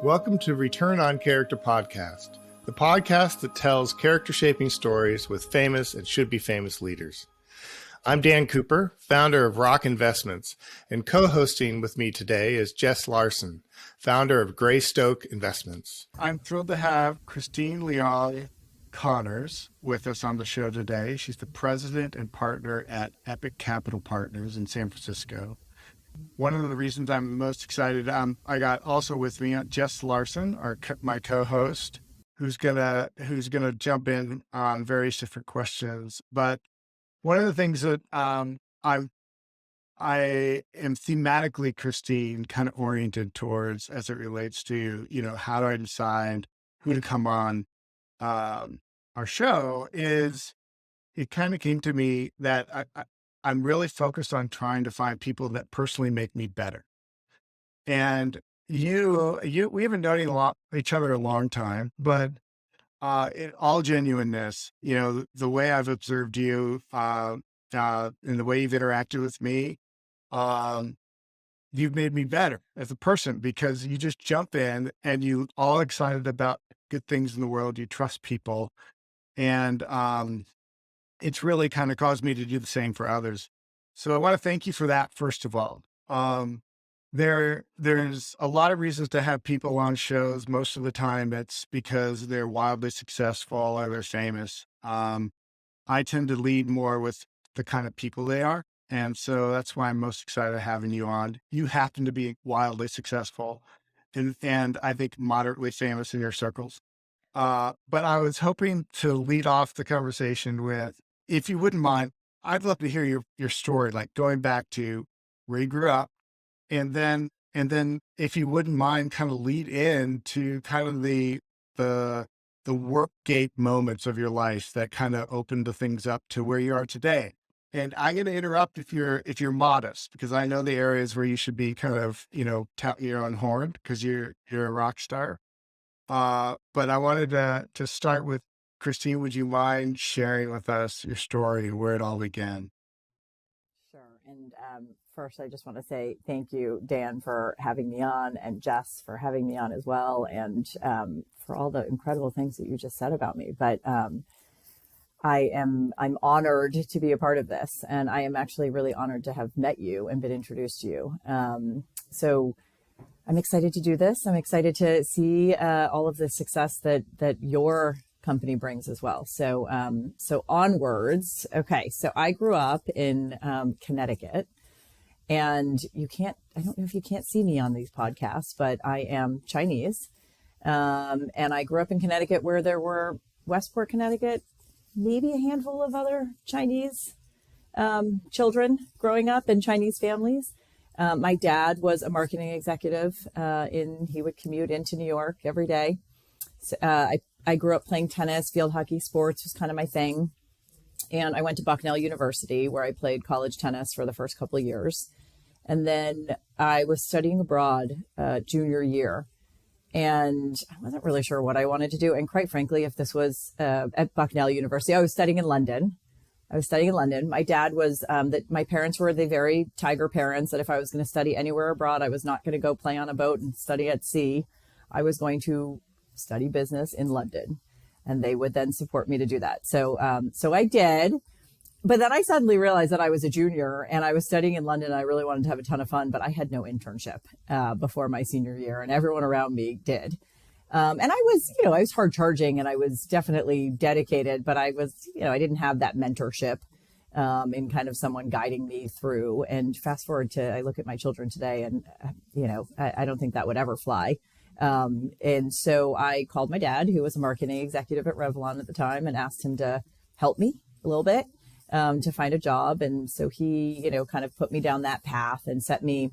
Welcome to Return on Character Podcast, the podcast that tells character-shaping stories with famous and should-be famous leaders. I'm Dan Cooper, founder of Rock Investments, and co-hosting with me today is Jess Larsen, founder of Greystoke Investments. I'm thrilled to have Leong Connors with us on the show today. She's the president and partner at EPIQ Capital Partners in San Francisco. One of the reasons I'm most excited, I got also with me Jess Larsen, my co-host, who's gonna jump in on various different questions. But one of the things that I am thematically, Christine, kind of oriented towards as it relates to, how do I decide who to come on our show is it kind of came to me that I'm really focused on trying to find people that personally make me better. And we haven't known each other a long time, but in all genuineness, the way I've observed you and the way you've interacted with me, you've made me better as a person because you just jump in and you all excited about good things in the world. You trust people. And it's really kind of caused me to do the same for others. So I want to thank you for that, first of all. There's a lot of reasons to have people on shows. Most of the time it's because they're wildly successful or they're famous. I tend to lead more with the kind of people they are. And so that's why I'm most excited having you on. You happen to be wildly successful and I think moderately famous in your circles. But I was hoping to lead off the conversation with, if you wouldn't mind, I'd love to hear your story, like going back to where you grew up, and then if you wouldn't mind, kind of lead into kind of the work gate moments of your life that kind of opened the things up to where you are today. And I'm going to interrupt if you're modest, because I know the areas where you should be kind of tout your own horn because you're a rock star. But I wanted to start with Christine. Would you mind sharing with us your story, where it all began? Sure. And first, I just want to say thank you, Dan, for having me on, and Jess for having me on as well, and for all the incredible things that you just said about me. But I'm honored to be a part of this, and I am actually really honored to have met you and been introduced to you. So I'm excited to do this. I'm excited to see all of the success that your company brings as well. So onwards. Okay. So I grew up in Connecticut, and I don't know if you can't see me on these podcasts, but I am Chinese. And I grew up in Connecticut, where there were Westport, Connecticut, maybe a handful of other Chinese children growing up in Chinese families. My dad was a marketing executive, he would commute into New York every day. So, I grew up playing tennis, field hockey, sports was kind of my thing. And I went to Bucknell University, where I played college tennis for the first couple of years. And then I was studying abroad junior year, and I wasn't really sure what I wanted to do. And quite frankly, if this was at Bucknell University, I was studying in London. My dad was, my parents were the very tiger parents that if I was going to study anywhere abroad, I was not going to go play on a boat and study at sea. I was going to study business in London, and they would then support me to do that. So I did, but then I suddenly realized that I was a junior and I was studying in London. I really wanted to have a ton of fun, but I had no internship before my senior year, and everyone around me did. And I was hard charging, and I was definitely dedicated, but I didn't have that mentorship in kind of someone guiding me through. And fast forward to, I look at my children today, and, I don't think that would ever fly. And so I called my dad, who was a marketing executive at Revlon at the time, and asked him to help me a little bit to find a job. And so he, kind of put me down that path and set me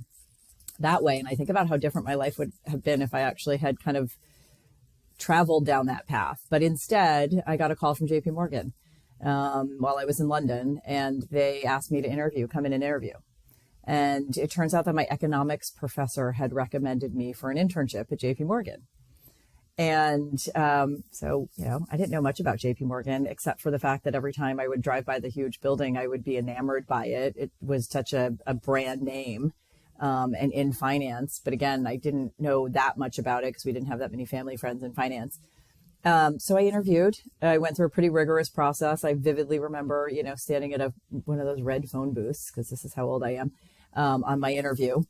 that way. And I think about how different my life would have been if I actually had kind of traveled down that path. But instead, I got a call from JP Morgan while I was in London, and they asked me to come in and interview. And it turns out that my economics professor had recommended me for an internship at JP Morgan. And so, I didn't know much about JP Morgan, except for the fact that every time I would drive by the huge building, I would be enamored by it. It was such a brand name. and in finance. But again, I didn't know that much about it because we didn't have that many family friends in finance. So I interviewed. I went through a pretty rigorous process. I vividly remember, standing at one of those red phone booths, because this is how old I am, on my interview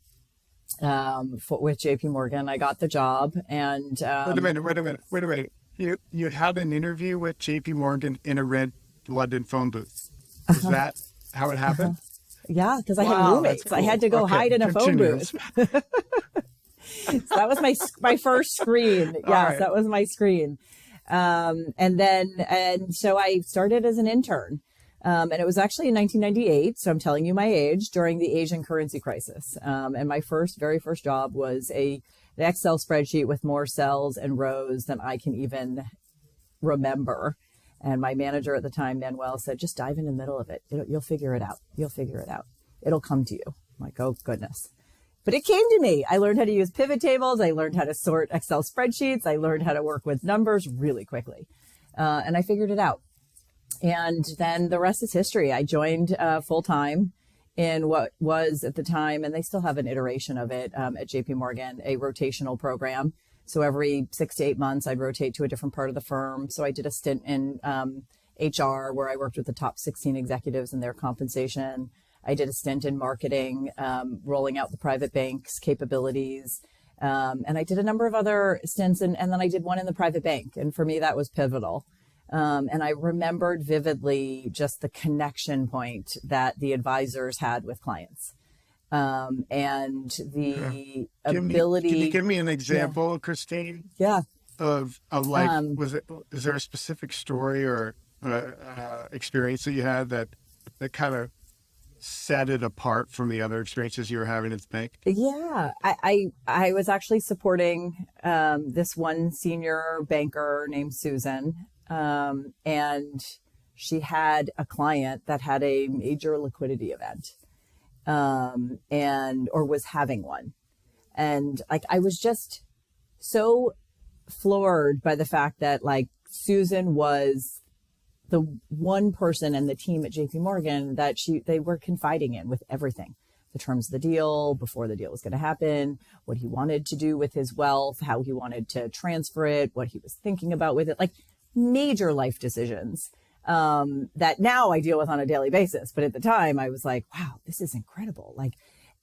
with JP Morgan. I got the job, and Wait a minute. You had an interview with JP Morgan in a red London phone booth. Is that how it happened? Yeah, because I had roommates. Cool. I had to go hide in a phone booth. So that was my first screen. Yes, right. That was my screen. And so I started as an intern. And it was actually in 1998. So I'm telling you my age, during the Asian currency crisis. And my very first job was an Excel spreadsheet with more cells and rows than I can even remember. And my manager at the time, Manuel, said, just dive in the middle of it. You'll figure it out. You'll figure it out. It'll come to you. I'm like, oh, goodness. But it came to me. I learned how to use pivot tables. I learned how to sort Excel spreadsheets. I learned how to work with numbers really quickly. And I figured it out. And then the rest is history. I joined full time in what was at the time, and they still have an iteration of it at JP Morgan, a rotational program. So every 6 to 8 months, I'd rotate to a different part of the firm. So I did a stint in HR, where I worked with the top 16 executives and their compensation. I did a stint in marketing, rolling out the private bank's capabilities. And I did a number of other stints, and then I did one in the private bank. And for me, that was pivotal. And I remembered vividly just the connection point that the advisors had with clients. And the ability. Can you give me an example, Christine? Yeah. Of like, is there a specific story or experience that you had that kind of set it apart from the other experiences you were having at the bank? Yeah, I was actually supporting this one senior banker named Susan, and she had a client that had a major liquidity event, or was having one, and I was just so floored by the fact that Susan was the one person and the team at JP Morgan that they were confiding in with everything, the terms of the deal, before the deal was going to happen, what he wanted to do with his wealth, how he wanted to transfer it, what he was thinking about with it, major life decisions that now I deal with on a daily basis. But at the time I was like, wow, this is incredible.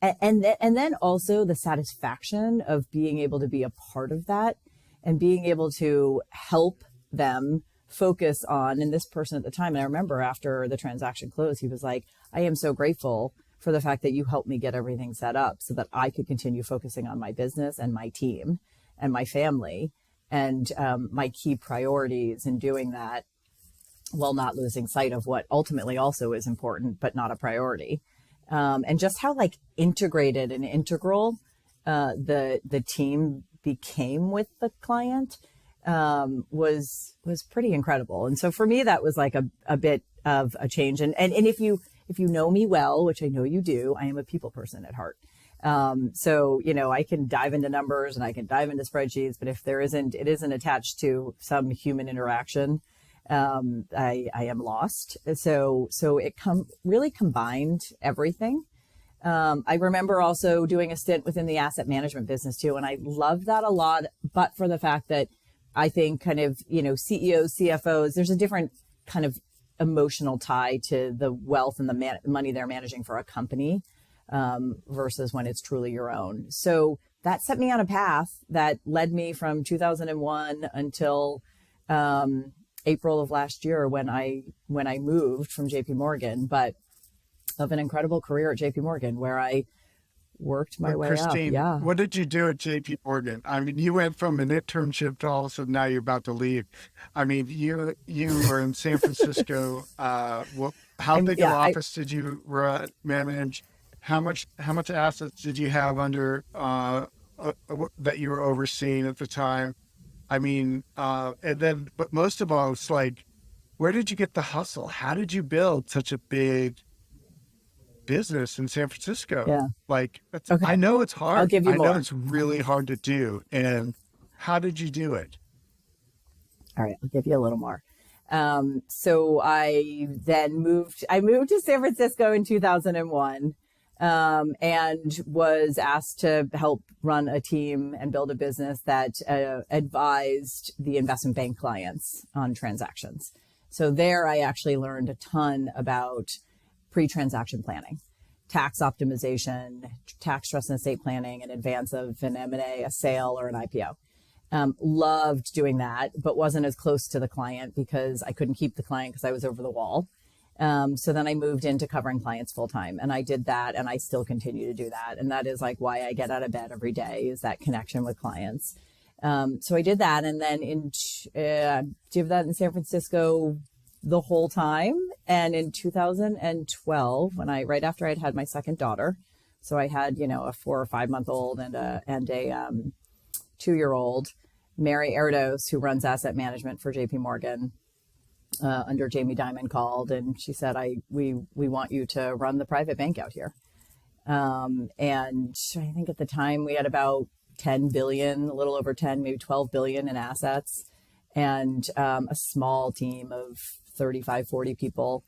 And then also the satisfaction of being able to be a part of that and being able to help them focus on, and this person at the time, and I remember after the transaction closed, he was like, I am so grateful for the fact that you helped me get everything set up so that I could continue focusing on my business and my team and my family and my key priorities in doing that, while not losing sight of what ultimately also is important, but not a priority. And just how integrated and integral the team became with the client was pretty incredible. And so for me, that was a bit of a change. And if you know me well, which I know you do, I am a people person at heart. So, I can dive into numbers and I can dive into spreadsheets, but if it isn't attached to some human interaction, I am lost. So it really combined everything. I remember also doing a stint within the asset management business too. And I loved that a lot, but for the fact that I think kind of, CEOs, CFOs, there's a different kind of emotional tie to the wealth and the money they're managing for a company versus when it's truly your own. So that set me on a path that led me from 2001 until April of last year when I moved from JP Morgan, but of an incredible career at JP Morgan where I worked my way Christine, up. Yeah. What did you do at JP Morgan? I mean, you went from an internship to all of a sudden now you're about to leave. I mean, you were in San Francisco. How big an office did you manage? How much assets did you have under that you were overseeing at the time? I mean, but most of all, it's where did you get the hustle? How did you build such a big business in San Francisco? Yeah. Okay. I know it's hard. I'll give you more. I know it's really hard to do. And how did you do it? All right. I'll give you a little more. So I then moved to San Francisco in 2001. and was asked to help run a team and build a business that advised the investment bank clients on transactions. So there I actually learned a ton about pre-transaction planning, tax optimization, tax trust and estate planning in advance of an M&A, a sale, or an IPO. Loved doing that, but wasn't as close to the client because I couldn't keep the client because I was over the wall. So then I moved into covering clients full time, and I did that, and I still continue to do that. And that is like why I get out of bed every day, is that connection with clients. So I did that. And then did that in San Francisco the whole time. And in 2012, right after I'd had my second daughter, so I had, a 4 or 5 month old and a 2-year-old, Mary Erdos, who runs asset management for JP Morgan, under Jamie Dimon, called, and she said, we want you to run the private bank out here. And I think at the time we had about 10 billion, a little over 10, maybe 12 billion in assets, and a small team of 35, 40 people.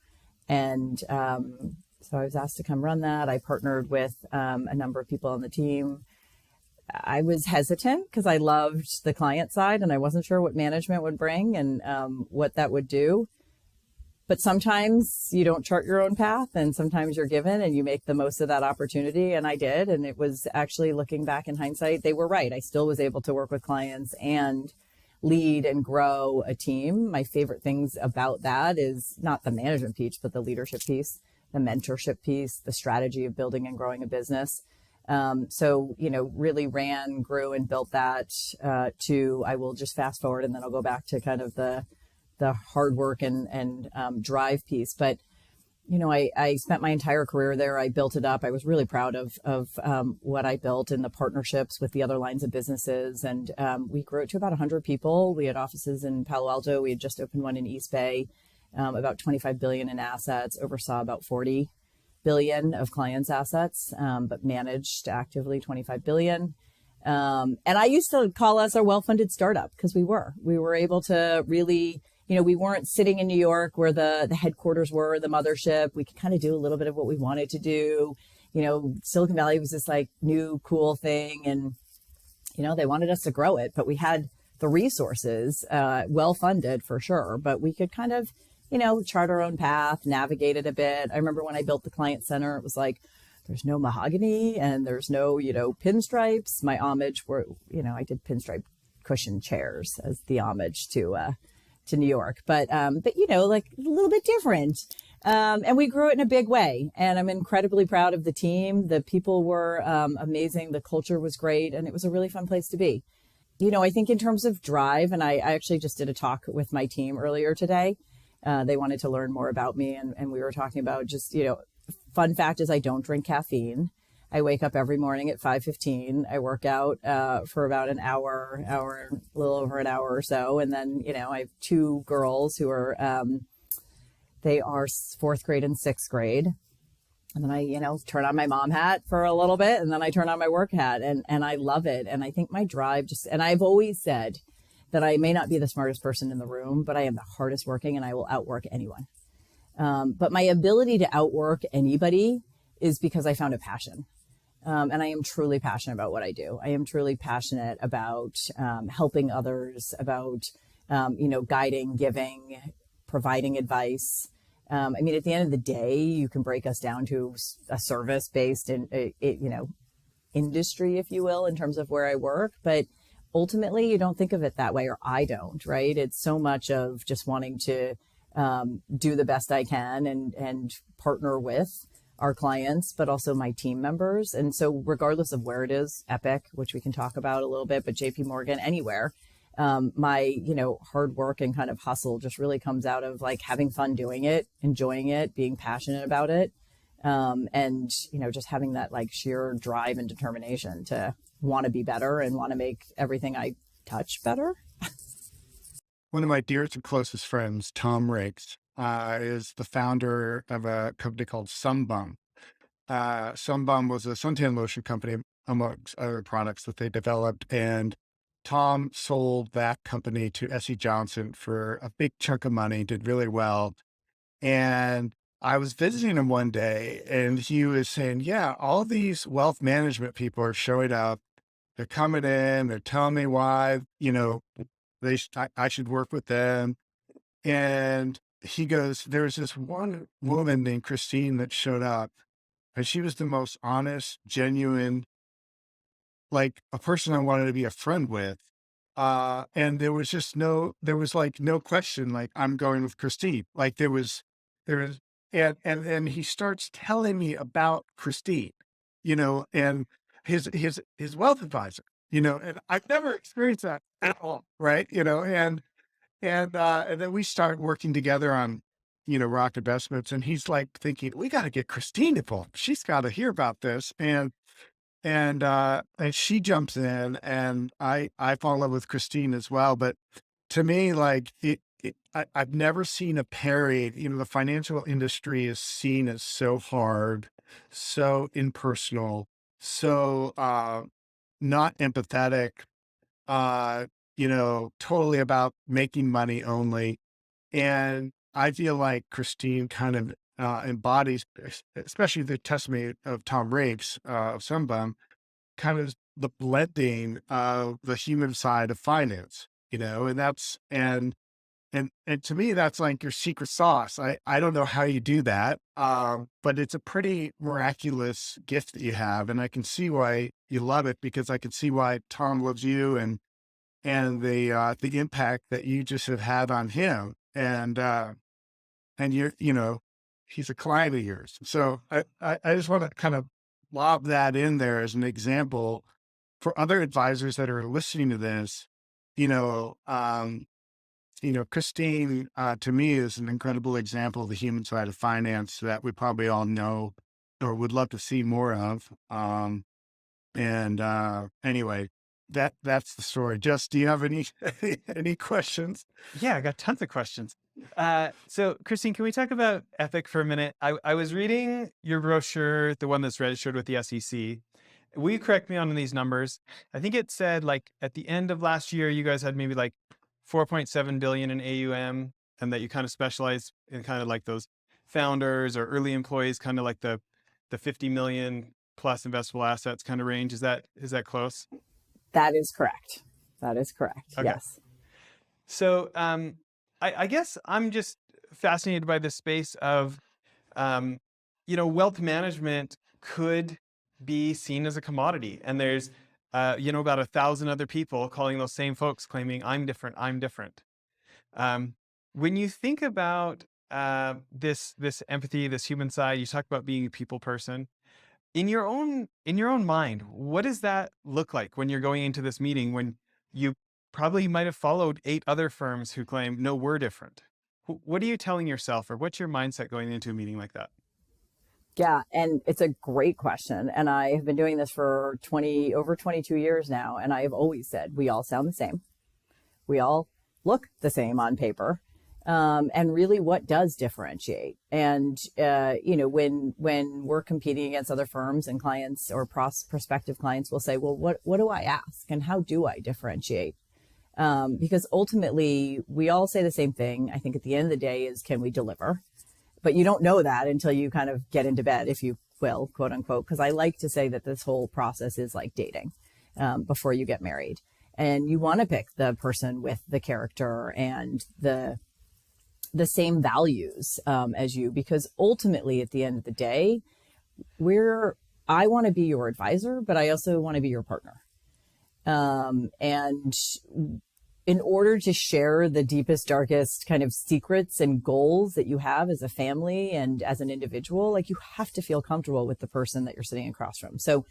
And so I was asked to come run that. I partnered with a number of people on the team. I was hesitant because I loved the client side and I wasn't sure what management would bring and what that would do. But sometimes you don't chart your own path, and sometimes you're given and you make the most of that opportunity. And I did. And it was actually, looking back in hindsight, they were right. I still was able to work with clients and lead and grow a team. My favorite things about that is not the management piece, but the leadership piece, the mentorship piece, the strategy of building and growing a business. So, really grew and built that I will just fast forward and then I'll go back to kind of the hard work and drive piece. But, I spent my entire career there. I built it up. I was really proud of what I built and the partnerships with the other lines of businesses. And we grew it to about 100 people. We had offices in Palo Alto. We had just opened one in East Bay, about 25 billion in assets, oversaw about 40 billion of clients' assets, but managed actively 25 billion. And I used to call us a well-funded startup because we were able to really, we weren't sitting in New York where the headquarters were, the mothership. We could kind of do a little bit of what we wanted to do. Silicon Valley was this like new cool thing, and, they wanted us to grow it, but we had the resources, well-funded for sure, but we could kind of, chart our own path, navigate it a bit. I remember when I built the client center, it was like, there's no mahogany and there's no, pinstripes. My homage were, I did pinstripe cushion chairs as the homage to New York, but like a little bit different. And we grew it in a big way, and I'm incredibly proud of the team. The people were amazing. The culture was great, and it was a really fun place to be. I think in terms of drive, and I actually just did a talk with my team earlier today. They wanted to learn more about me, and we were talking about just, fun fact is I don't drink caffeine. I wake up every morning at 5:15. I work out for about an hour, a little over an hour or so. And then, I have 2 girls who are, they are 4th grade and 6th grade. And then I, turn on my mom hat for a little bit, and then I turn on my work hat, and I love it. And I think my drive and I've always said that I may not be the smartest person in the room, but I am the hardest working and I will outwork anyone. But my ability to outwork anybody is because I found a passion. And I am truly passionate about what I do. I am truly passionate about helping others, about, guiding, giving, providing advice. At the end of the day, you can break us down to a service-based industry, if you will, in terms of where I work. But ultimately, you don't think of it that way, or I don't, right? It's so much of just wanting to do the best I can and partner with our clients, but also my team members. And so regardless of where it is, EPIQ, which we can talk about a little bit, but JP Morgan, anywhere, my, hard work and kind of hustle just really comes out of like having fun doing it, enjoying it, being passionate about it. And, just having that like sheer drive and determination to want to be better and want to make everything I touch better. One of my dearest and closest friends, Tom Riggs, is the founder of a company called Sunbum. Sunbum was a suntan lotion company, amongst other products that they developed. And Tom sold that company to S.E. Johnson for a big chunk of money, did really well. And I was visiting him one day and he was saying, yeah, all these wealth management people are showing up. They're coming in, they're telling me why, I should work with them. And he goes, there was this one woman named Christine that showed up, and she was the most honest, genuine, like a person I wanted to be a friend with. And there was like no question, like I'm going with Christine. Like there was, and he starts telling me about Christine, and his wealth advisor, and I've never experienced that at all. Right. And then we start working together on, rock investments. And he's like thinking, we got to get Christine involved. She's got to hear about this. And she jumps in and I fall in love with Christine as well. But to me, like I've never seen a pairing, the financial industry is seen as so hard, so impersonal, so, not empathetic, totally about making money only. And I feel like Christine kind of embodies, especially the testimony of Tom Rapes, of Sunbum, kind of the blending of the human side of finance, and and to me, that's like your secret sauce. I don't know how you do that, but it's a pretty miraculous gift that you have. And I can see why you love it, because I can see why Tom loves you, and the impact that you just have had on him. And he's a client of yours. So I just want to kind of lob that in there as an example for other advisors that are listening to this. You know, um, Christine, to me, is an incredible example of the human side of finance that we probably all know or would love to see more of. And anyway, that's the story. Jess, do you have any any questions? Yeah, I got tons of questions. So Christine, can we talk about Ethic for a minute? I was reading your brochure, the one that's registered with the SEC. Will you correct me on these numbers? I think it said like at the end of last year, you guys had maybe like 4.7 billion in AUM, and that you kind of specialize in kind of like those founders or early employees, kind of like the 50 million plus investable assets kind of range. Is that That is correct. That is correct. Okay. Yes. So I guess I'm just fascinated by the space of, wealth management could be seen as a commodity. And there's, about 1,000 other people calling those same folks claiming, I'm different, I'm different. When you think about this empathy, this human side, you talk about being a people person. In your own mind, what does that look like when you're going into this meeting, when you probably might have followed 8 other firms who claim, no, we're different? What are you telling yourself, or what's your mindset going into a meeting like that? Yeah, and it's a great question. And I have been doing this for over 22 years now. And I have always said, we all sound the same. We all look the same on paper. And really, what does differentiate? And, when we're competing against other firms and clients or prospective clients will say, well, what do I ask? And how do I differentiate? Because ultimately, we all say the same thing. I think at the end of the day is, can we deliver? But you don't know that until you kind of get into bed, if you will, quote unquote, because I like to say that this whole process is like dating before you get married. And you want to pick the person with the character and the same values as you, because ultimately at the end of the day, I want to be your advisor, but I also want to be your partner. And in order to share the deepest, darkest kind of secrets and goals that you have as a family and as an individual, like, you have to feel comfortable with the person that you're sitting across from. So,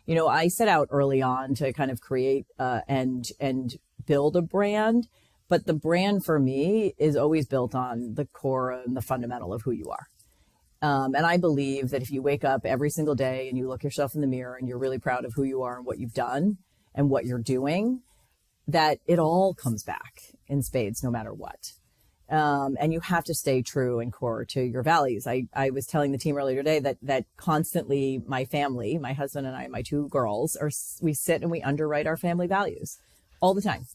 I set out early on to kind of create and build a brand. But the brand for me is always built on the core and the fundamental of who you are. And I believe that if you wake up every single day and you look yourself in the mirror and you're really proud of who you are and what you've done and what you're doing, that it all comes back in spades, no matter what. And you have to stay true and core to your values. I was telling the team earlier today that constantly my family, my husband and I, my 2 girls, we sit and we underwrite our family values all the time.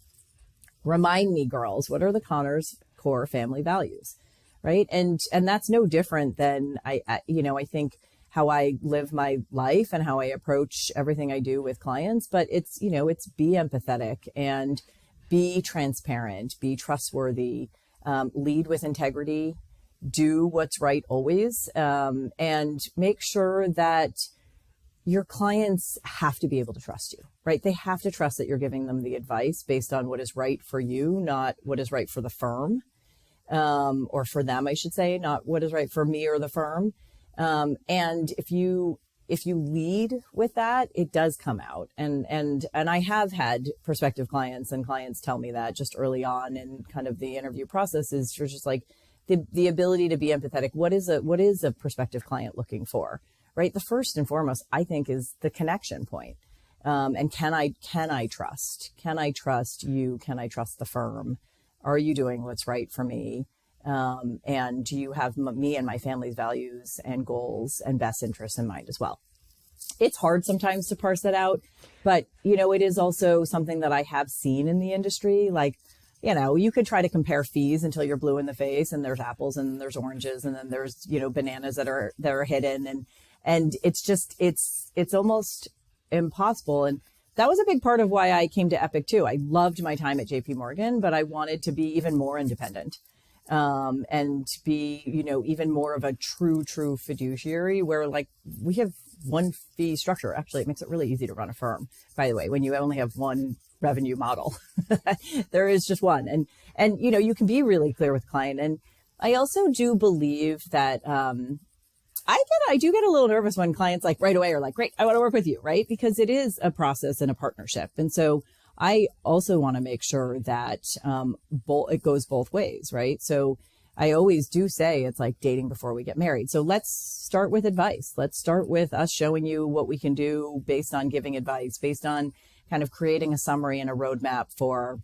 Remind me, girls, what are the Connors core family values? right? And that's no different than I think how I live my life and how I approach everything I do with clients. But it's be empathetic and be transparent, be trustworthy, lead with integrity, do what's right always, and make sure that your clients have to be able to trust you, right? They have to trust that you're giving them the advice based on what is right for you, not what is right for the firm, or for them, I should say, not what is right for me or the firm. And if you lead with that, it does come out. And I have had prospective clients and clients tell me that just early on in kind of the interview process is just like the ability to be empathetic. What is a prospective client looking for, right? The first and foremost, I think, is the connection point. And can I trust? Can I trust you? Can I trust the firm? Are you doing what's right for me? And do you have me and my family's values and goals and best interests in mind as well? It's hard sometimes to parse that out, but it is also something that I have seen in the industry. Like, you could try to compare fees until you're blue in the face, and there's apples and there's oranges and then there's, bananas that are hidden. And it's almost impossible. And that was a big part of why I came to EPIQ too. I loved my time at JP Morgan, but I wanted to be even more independent. And be, even more of a true fiduciary where like we have one fee structure. Actually, it makes it really easy to run a firm, by the way, when you only have one revenue model. There is just one. And, you can be really clear with client. And I also do believe that, I do get a little nervous when clients like right away are like, great, I want to work with you, right? Because it is a process and a partnership. And so I also want to make sure that it goes both ways, right? So I always do say it's like dating before we get married. So let's start with advice. Let's start with us showing you what we can do based on giving advice, based on kind of creating a summary and a roadmap for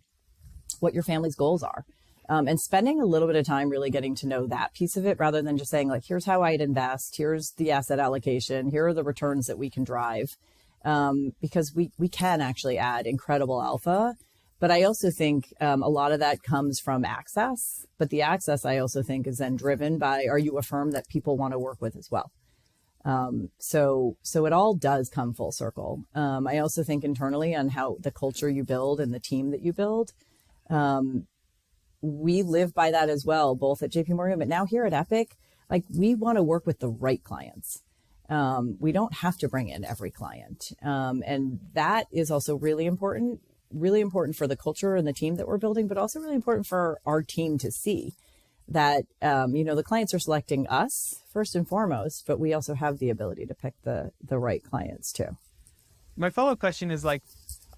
what your family's goals are. And spending a little bit of time really getting to know that piece of it rather than just saying like, here's how I'd invest, here's the asset allocation, here are the returns that we can drive. Because we can actually add incredible alpha. But I also think a lot of that comes from access. But the access, I also think, is then driven by, are you a firm that people want to work with as well? So it all does come full circle. I also think internally on how the culture you build and the team that you build. We live by that as well, both at JP Morgan, but now here at EPIQ, like we want to work with the right clients. We don't have to bring in every client. And that is also really important for the culture and the team that we're building, but also really important for our team to see that, the clients are selecting us first and foremost, but we also have the ability to pick the right clients too. My follow-up question is like,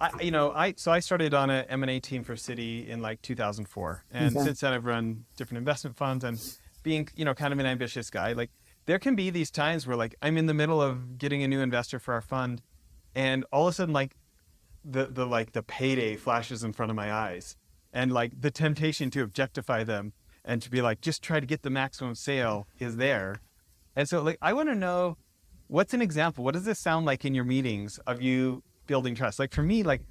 I started on a M&A team for Citi in like 2004. And since then I've run different investment funds and being, kind of an ambitious guy, like, there can be these times where like I'm in the middle of getting a new investor for our fund and all of a sudden like the payday flashes in front of my eyes and like the temptation to objectify them and to be like, just try to get the maximum sale is there. And so like, I want to know what's an example. What does this sound like in your meetings of you building trust? Like for me, like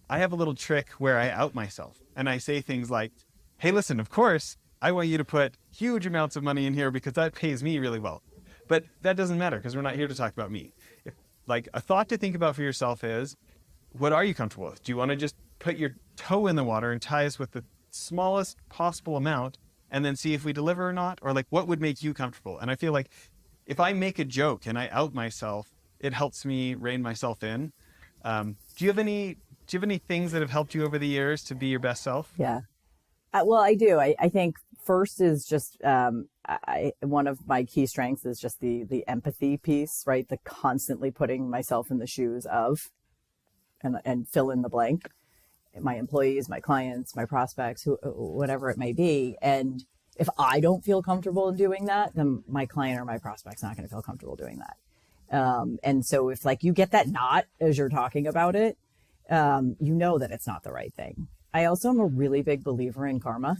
I have a little trick where I out myself and I say things like, hey, listen, of course, I want you to put huge amounts of money in here because that pays me really well. But that doesn't matter because we're not here to talk about me. Like a thought to think about for yourself is, what are you comfortable with? Do you want to just put your toe in the water and tie us with the smallest possible amount and then see if we deliver or not? Or like, what would make you comfortable? And I feel like if I make a joke and I out myself, it helps me rein myself in. Do you have any things that have helped you over the years to be your best self? Yeah. Well, I do. I think first is just one of my key strengths is just the empathy piece, right? The constantly putting myself in the shoes of and fill in the blank, my employees, my clients, my prospects, whatever it may be. And if I don't feel comfortable in doing that, then my client or my prospect's not going to feel comfortable doing that. And so if like you get that knot as you're talking about it, that it's not the right thing. I also am a really big believer in karma.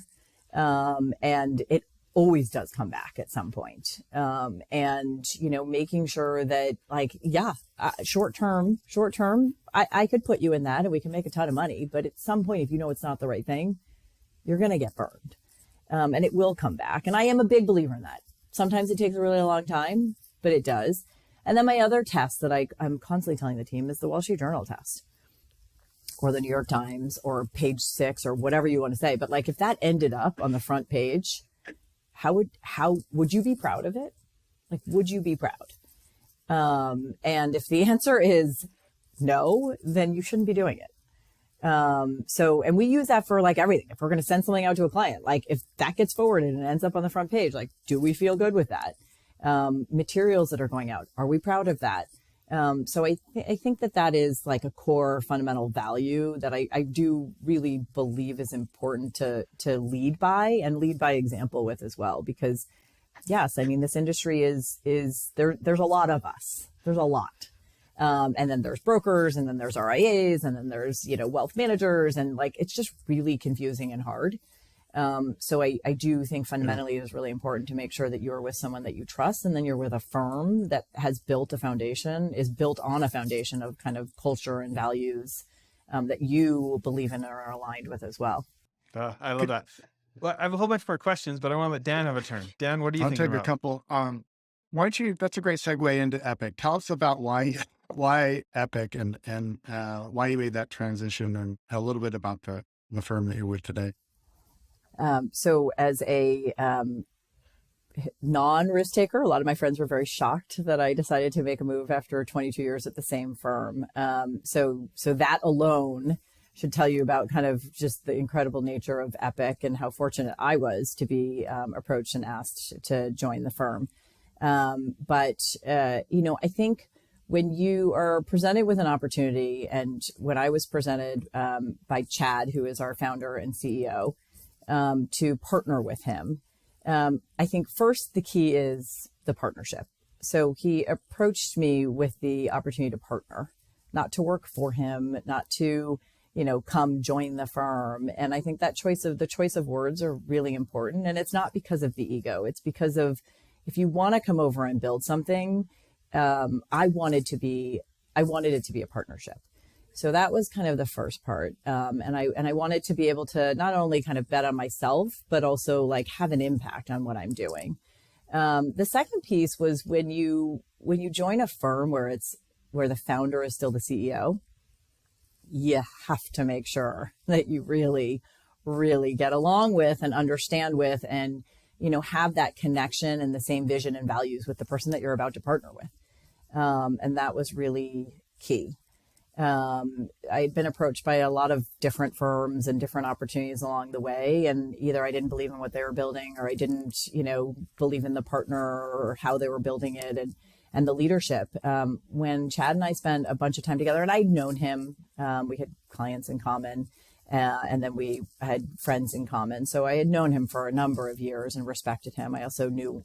And it always does come back at some point. And, making sure that like, short term, I could put you in that and we can make a ton of money, but at some point, if it's not the right thing, you're going to get burned. and it will come back. And I am a big believer in that. Sometimes it takes a really long time, but it does. And then my other test that I'm constantly telling the team is the Wall Street Journal test, or the New York Times, or Page Six, or whatever you want to say. But like, if that ended up on the front page, how would you be proud of it? Like, would you be proud? And if the answer is no, then you shouldn't be doing it. And we use that for like everything. If we're going to send something out to a client, like if that gets forwarded and ends up on the front page, like, do we feel good with that? Materials that are going out, are we proud of that? So I think that is like a core fundamental value that I do really believe is important to lead by, and lead by example with as well. Because yes, I mean, this industry is there's a lot of us. There's a lot. And then there's brokers, and then there's RIAs, and then there's, wealth managers, and like, it's just really confusing and hard. So I do think fundamentally it is really important to make sure that you're with someone that you trust, and then you're with a firm that has built a foundation, is built on a foundation of kind of culture and values, that you believe in and are aligned with as well. I love that. Well, I have a whole bunch more questions, but I want to let Dan have a turn. Dan, what do you think? I'll take a couple. Why don't you, that's a great segue into EPIQ. Tell us about why EPIQ, and why you made that transition, and a little bit about the firm that you're with today. So as a non-risk taker, a lot of my friends were very shocked that I decided to make a move after 22 years at the same firm. So that alone should tell you about kind of just the incredible nature of EPIQ and how fortunate I was to be approached and asked to join the firm. But I think when you are presented with an opportunity, and when I was presented by Chad, who is our founder and CEO, to partner with him, I think first the key is the partnership. So he approached me with the opportunity to partner, not to work for him, not to, come join the firm. And I think that the choice of words are really important. And it's not because of the ego. It's because of, if you want to come over and build something, I wanted it to be a partnership. So that was kind of the first part. And I wanted to be able to not only kind of bet on myself, but also like have an impact on what I'm doing. The second piece was when you join a firm where the founder is still the CEO, you have to make sure that you really, really get along with and understand with, and, have that connection and the same vision and values with the person that you're about to partner with. And that was really key. I'd been approached by a lot of different firms and different opportunities along the way. And either I didn't believe in what they were building, or I didn't, believe in the partner or how they were building it and the leadership. When Chad and I spent a bunch of time together, and I'd known him, we had clients in common, and then we had friends in common. So I had known him for a number of years and respected him. I also knew,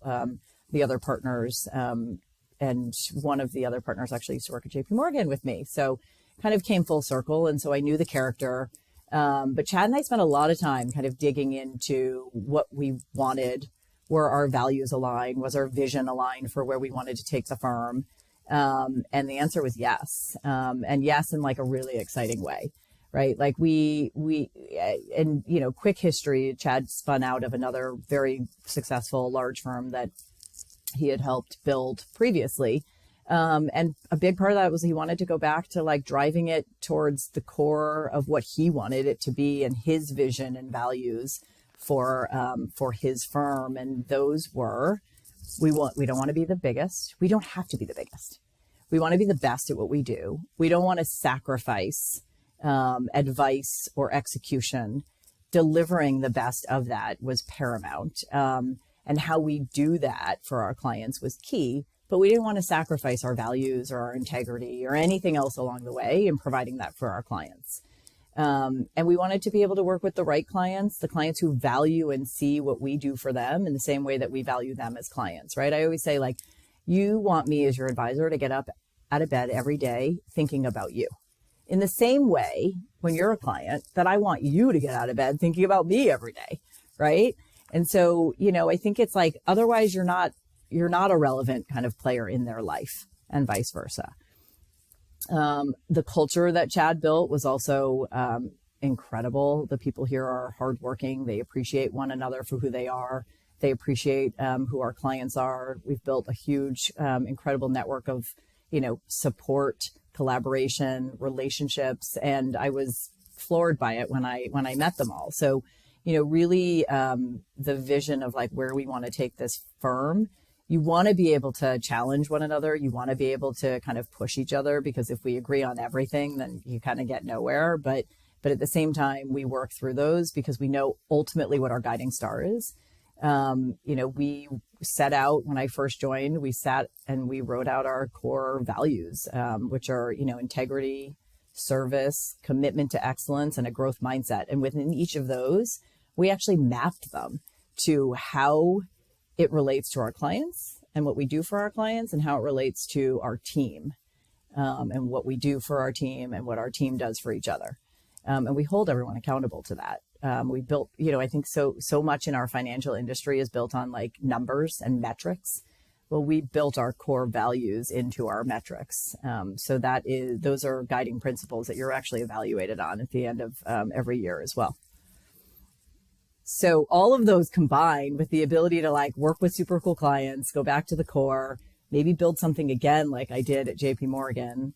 the other partners, and one of the other partners actually used to work at JP Morgan with me. So kind of came full circle. And so I knew the character. But Chad and I spent a lot of time kind of digging into what we wanted, were our values aligned, was our vision aligned for where we wanted to take the firm. And the answer was yes. And yes, in like a really exciting way, right? Like quick history, Chad spun out of another very successful large firm that he had helped build previously. And a big part of that was he wanted to go back to like driving it towards the core of what he wanted it to be and his vision and values for his firm. And those were, we don't want to be the biggest. We don't have to be the biggest. We want to be the best at what we do. We don't want to sacrifice advice or execution. Delivering the best of that was paramount. And how we do that for our clients was key, but we didn't want to sacrifice our values or our integrity or anything else along the way in providing that for our clients. And we wanted to be able to work with the right clients, the clients who value and see what we do for them in the same way that we value them as clients, right? I always say, like, you want me as your advisor to get up out of bed every day thinking about you. In the same way, when you're a client, that I want you to get out of bed thinking about me every day, right? And so, I think it's like, otherwise you're not a relevant kind of player in their life, and vice versa. The culture that Chad built was also incredible. The people here are hardworking. They appreciate one another for who they are. They appreciate who our clients are. We've built a huge, incredible network of, support, collaboration, relationships, and I was floored by it when I met them all. So, really the vision of like where we want to take this firm. You want to be able to challenge one another. You want to be able to kind of push each other, because if we agree on everything, then you kind of get nowhere. But at the same time, we work through those because we know ultimately what our guiding star is. We set out when I first joined, we sat and we wrote out our core values, which are, integrity, service, commitment to excellence, and a growth mindset. And within each of those, we actually mapped them to how it relates to our clients and what we do for our clients, and how it relates to our team, and what we do for our team and what our team does for each other. And we hold everyone accountable to that. We built, I think so much in our financial industry is built on like numbers and metrics. Well, we built our core values into our metrics. So those are guiding principles that you're actually evaluated on at the end of every year as well. So all of those combined with the ability to like work with super cool clients, go back to the core, maybe build something again like I did at JP Morgan,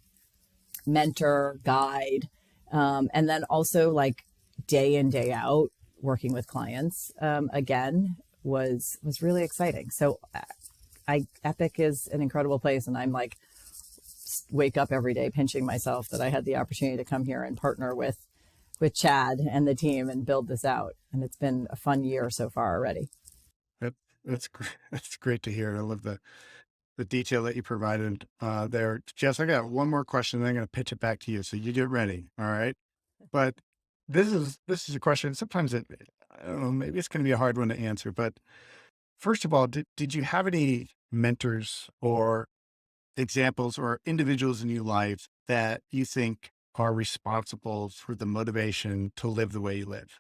mentor, guide, and then also like day in, day out working with clients again was really exciting. So EPIQ is an incredible place, and I'm like wake up every day pinching myself that I had the opportunity to come here and partner with Chad and the team and build this out. And it's been a fun year so far already. That's great to hear. I love the detail that you provided there. Jess, I got one more question, and then I'm going to pitch it back to you. So you get ready. All right. But this is a question. Sometimes I don't know, maybe it's going to be a hard one to answer, but first of all, did you have any mentors or examples or individuals in your life that you think are responsible for the motivation to live the way you live?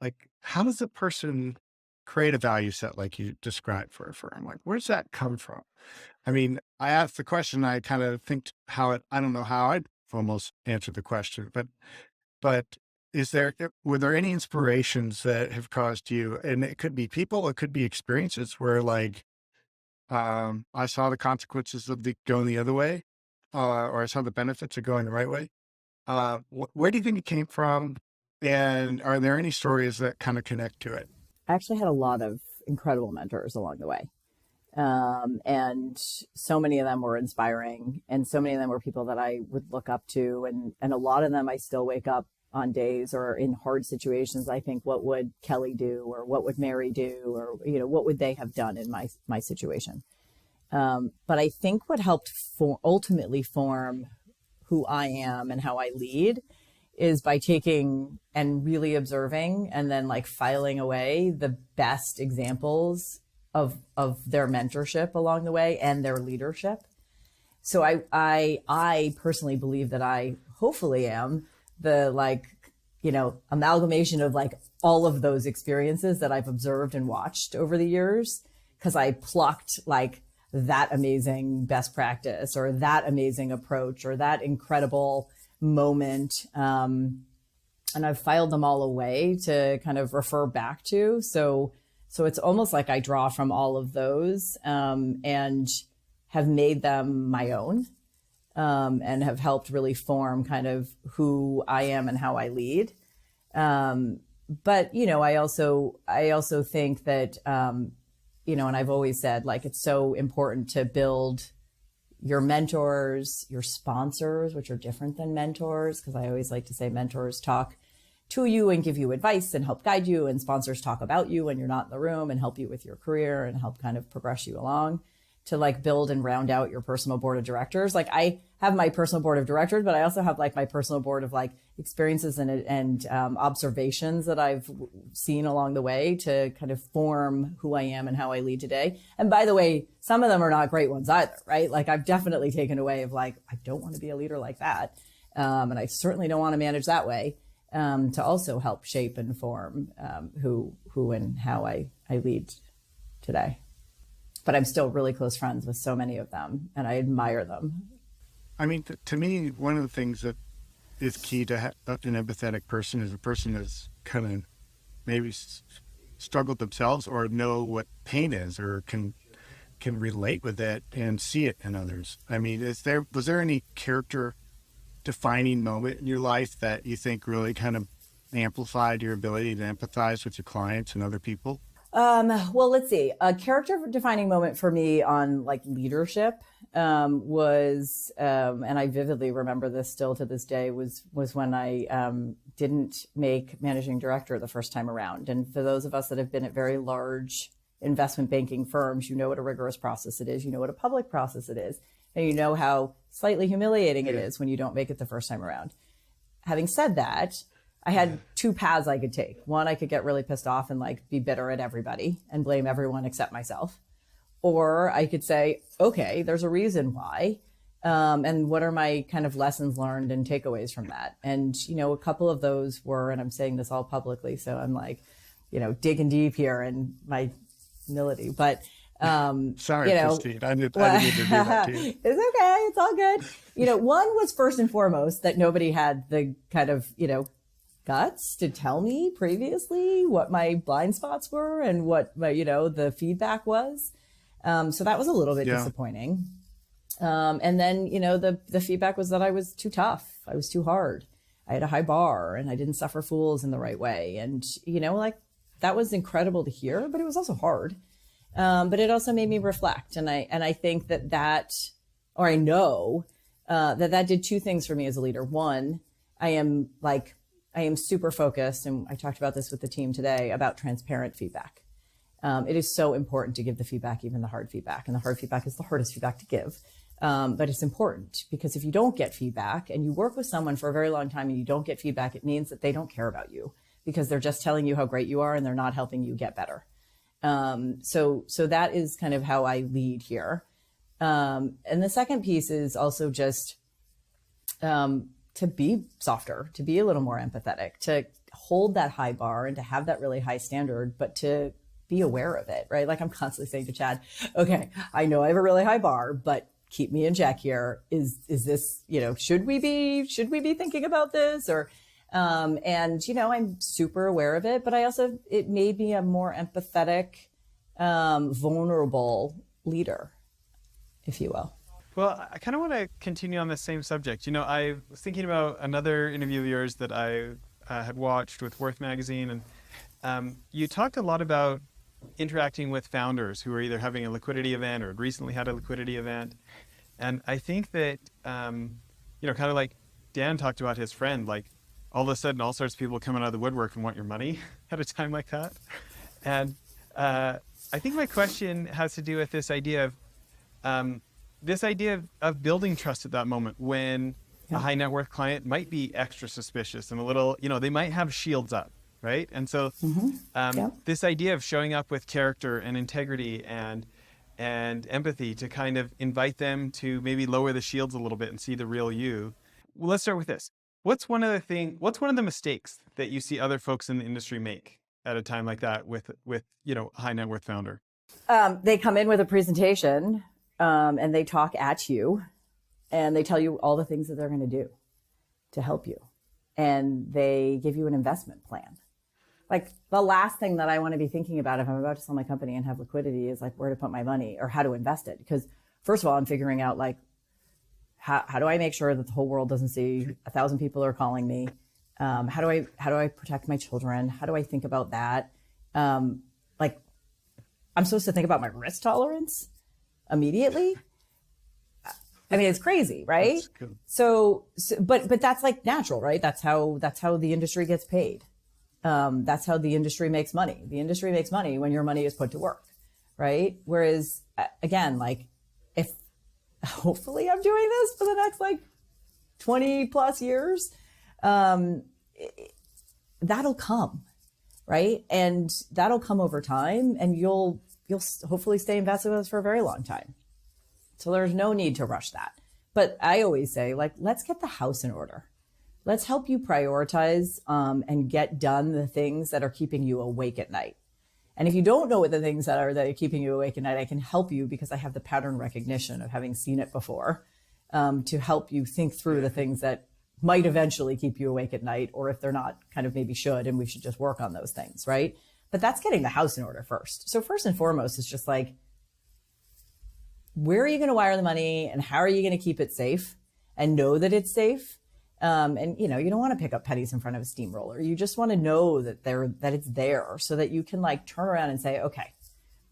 Like, how does a person create a value set like you described for a firm? Like, where's that come from? I mean, I asked the question, I kind of think I don't know how I'd almost answer the question, but were there any inspirations that have caused you, and it could be people, it could be experiences where like, I saw the consequences of going the other way, or I saw the benefits of going the right way. Where do you think it came from? And are there any stories that kind of connect to it? I actually had a lot of incredible mentors along the way. And so many of them were inspiring, and so many of them were people that I would look up to. And a lot of them, I still wake up on days or in hard situations. I think, what would Kelly do? Or what would Mary do? Or, what would they have done in my situation? But I think what helped ultimately form who I am and how I lead is by taking and really observing and then like filing away the best examples of their mentorship along the way and their leadership. So I personally believe that I hopefully am the amalgamation of like all of those experiences that I've observed and watched over the years, because I plucked like that amazing best practice or that amazing approach or that incredible moment. And I've filed them all away to kind of refer back to. So it's almost like I draw from all of those and have made them my own, and have helped really form kind of who I am and how I lead. But, I also think that, and I've always said, like, it's so important to build your mentors, your sponsors, which are different than mentors, because I always like to say mentors talk to you and give you advice and help guide you, and sponsors talk about you when you're not in the room and help you with your career and help kind of progress you along, to like build and round out your personal board of directors. Like, I have my personal board of directors, but I also have like my personal board of like experiences and observations that I've seen along the way to kind of form who I am and how I lead today. And by the way, some of them are not great ones either, right? Like, I've definitely taken away of like, I don't want to be a leader like that. And I certainly don't want to manage that way, to also help shape and form who and how I lead today. But I'm still really close friends with so many of them, and I admire them. I mean, to me, one of the things that is key to an empathetic person is a person that's kind of maybe struggled themselves or know what pain is or can relate with it and see it in others. I mean, was there any character defining moment in your life that you think really kind of amplified your ability to empathize with your clients and other people? Well, let's see. A character defining moment for me on like leadership was, and I vividly remember this still to this day, was when I didn't make managing director the first time around. And for those of us that have been at very large investment banking firms, you know what a rigorous process it is. You know what a public process it is. And you know how slightly humiliating it is when you don't make it the first time around. Having said that, I had two paths I could take. One, I could get really pissed off and like be bitter at everybody and blame everyone except myself. Or I could say, okay, there's a reason why. And what are my kind of lessons learned and takeaways from that? And, you know, a couple of those were, and I'm saying this all publicly, so I'm like, you know, digging deep here in my humility, but sorry, you know, Christine, I didn't mean to do that to you. It's okay. It's all good. You know, one was first and foremost that nobody had the kind of, you know, guts to tell me previously what my blind spots were and what my, you know, the feedback was. So that was a little bit disappointing. And then, you know, the feedback was that I was too tough. I was too hard. I had a high bar and I didn't suffer fools in the right way. And, you know, like that was incredible to hear, but it was also hard. But it also made me reflect. And I think or I know, that did two things for me as a leader. One, I am super focused, and I talked about this with the team today, about transparent feedback. It is so important to give the feedback, even the hard feedback. And the hard feedback is the hardest feedback to give. But it's important because if you don't get feedback and you work with someone for a very long time and you don't get feedback, it means that they don't care about you because they're just telling you how great you are and they're not helping you get better. So that is kind of how I lead here. And the second piece is also just, to be softer, to be a little more empathetic, to hold that high bar and to have that really high standard, but to be aware of it, right? Like I'm constantly saying to Chad, okay, I know I have a really high bar, but keep me in check here. Is this, you know, should we be thinking about this? Or, and, you know, I'm super aware of it, but it made me a more empathetic, vulnerable leader, if you will. Well, I kind of want to continue on the same subject. You know, I was thinking about another interview of yours that I had watched with Worth Magazine, and you talked a lot about interacting with founders who are either having a liquidity event or had recently had a liquidity event. And I think that, you know, kind of like Dan talked about his friend, like all of a sudden all sorts of people coming out of the woodwork and want your money at a time like that. And I think my question has to do with this idea of building trust at that moment when a high net worth client might be extra suspicious and a little, you know, they might have shields up, right? And so this idea of showing up with character and integrity and empathy to kind of invite them to maybe lower the shields a little bit and see the real you. Well, let's start with this. What's one of the mistakes that you see other folks in the industry make at a time like that with you know, a high net worth founder? They come in with a presentation, and they talk at you and they tell you all the things that they're going to do to help you. And they give you an investment plan. Like the last thing that I want to be thinking about if I'm about to sell my company and have liquidity is like where to put my money or how to invest it. Because first of all, I'm figuring out like, how do I make sure that the whole world doesn't see 1,000 people are calling me? How do I protect my children? How do I think about that? Like I'm supposed to think about my risk tolerance immediately. I mean, it's crazy, right? So, but that's like natural, right? That's how the industry gets paid. That's how the industry makes money. The industry makes money when your money is put to work, right? Whereas again, like if hopefully I'm doing this for the next like 20 plus years, that'll come, right? And that'll come over time and you'll hopefully stay invested with us for a very long time. So there's no need to rush that. But I always say, like, let's get the house in order. Let's help you prioritize and get done the things that are keeping you awake at night. And if you don't know what the things that are keeping you awake at night, I can help you because I have the pattern recognition of having seen it before to help you think through the things that might eventually keep you awake at night, or if they're not, kind of maybe should, and we should just work on those things, right? But that's getting the house in order first. So first and foremost, it's just like, where are you going to wire the money, and how are you going to keep it safe and know that it's safe? And you don't want to pick up pennies in front of a steamroller. You just want to know that it's there, so that you can like turn around and say, okay,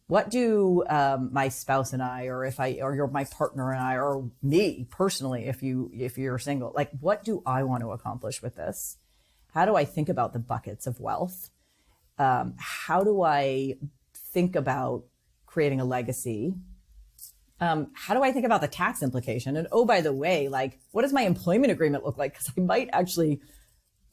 what do my spouse and I, or you're my partner and I, or me personally, if you're single, like, what do I want to accomplish with this? How do I think about the buckets of wealth? How do I think about creating a legacy? How do I think about the tax implication? And oh, by the way, like, what does my employment agreement look like? Because I might actually,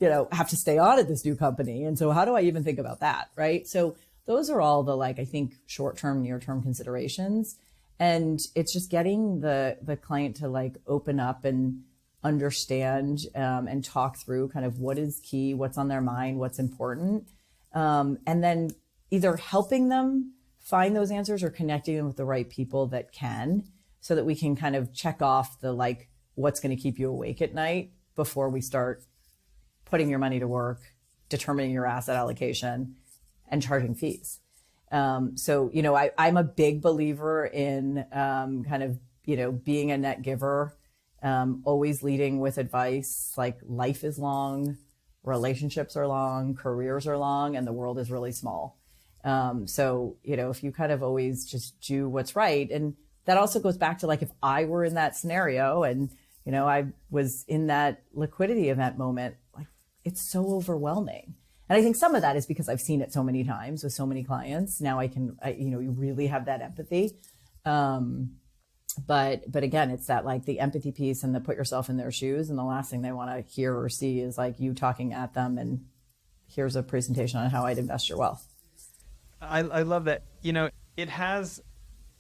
have to stay on at this new company. And so how do I even think about that? Right. So those are all the, like, I think short-term, near-term considerations. And it's just getting the client to like open up and understand and talk through kind of what is key, what's on their mind, what's important. And then either helping them find those answers or connecting them with the right people that can, so that we can kind of check off the, like, what's going to keep you awake at night before we start putting your money to work, determining your asset allocation, and charging fees. So, I'm a big believer in kind of, being a net giver, always leading with advice. Like, life is long, relationships are long, careers are long, and the world is really small. So, if you kind of always just do what's right, and that also goes back to, like, if I were in that scenario and, I was in that liquidity event moment, like, it's so overwhelming. And I think some of that is because I've seen it so many times with so many clients. Now you really have that empathy. But again, it's that, like, the empathy piece and the put yourself in their shoes. And the last thing they want to hear or see is like you talking at them and here's a presentation on how I'd invest your wealth. I love that. It has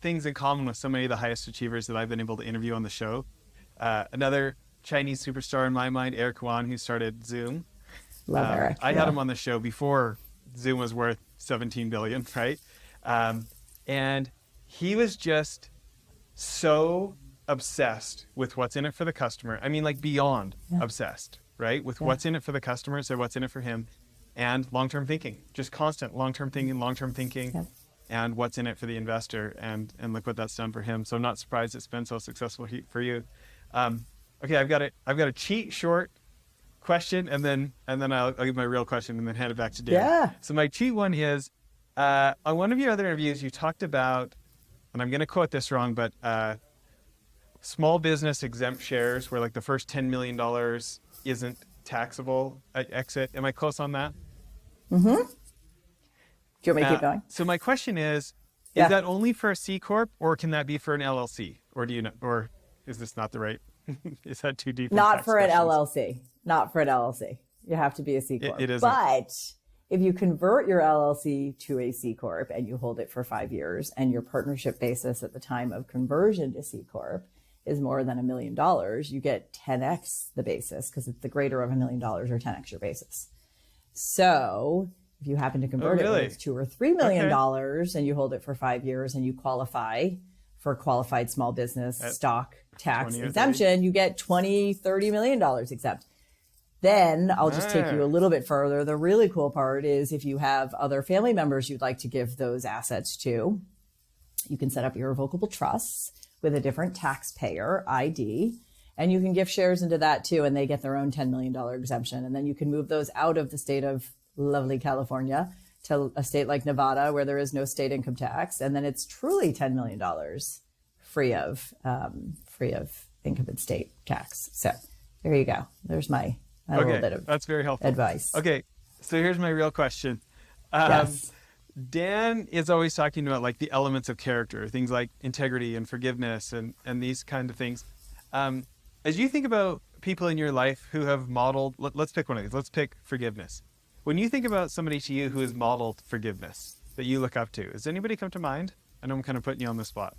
things in common with so many of the highest achievers that I've been able to interview on the show. Another Chinese superstar in my mind, Eric Yuan, who started Zoom. Love Eric. I had him on the show before Zoom was worth 17 billion, right? And he was just so obsessed with what's in it for the customer. I mean, like, beyond obsessed, right? With what's in it for the customer, so what's in it for him. And long-term thinking, just constant long-term thinking, and what's in it for the investor, and look what that's done for him. So I'm not surprised it's been so successful for you. Okay, I've got a cheat short question, and then I'll give my real question, and then hand it back to Dan. Yeah. So my cheat one is, on one of your other interviews, you talked about, and I'm going to quote this wrong, but small business exempt shares, where like the first $10 million isn't taxable at exit. Am I close on that? Mm-hmm. Do you want me to keep going? So my question is that only for a C Corp, or can that be for an LLC? Or do you know, or is this not the right, is that too deep? Not for an LLC. Not for an LLC. You have to be a C Corp. It isn't. But if you convert your LLC to a C Corp and you hold it for 5 years, and your partnership basis at the time of conversion to C Corp is more than $1 million, you get 10x the basis, because it's the greater of $1 million or 10x your basis. So if you happen to convert it when it's $2 or $3 million and you hold it for 5 years and you qualify for qualified small business stock tax exemption, you get $20-30 million exempt. Then I'll just take you a little bit further. The really cool part is, if you have other family members you'd like to give those assets to, you can set up irrevocable trusts with a different taxpayer ID, and you can gift shares into that too, and they get their own $10 million exemption. And then you can move those out of the state of lovely California to a state like Nevada, where there is no state income tax, and then it's truly $10 million free of income and state tax. So there you go. There's my little bit of that's very helpful advice. Okay, so here's my real question. Yes. Dan is always talking about, like, the elements of character, things like integrity and forgiveness and these kind of things. As you think about people in your life who have modeled, let's pick one of these. Let's pick forgiveness. When you think about somebody to you who has modeled forgiveness that you look up to, does anybody come to mind? I know I'm kind of putting you on the spot.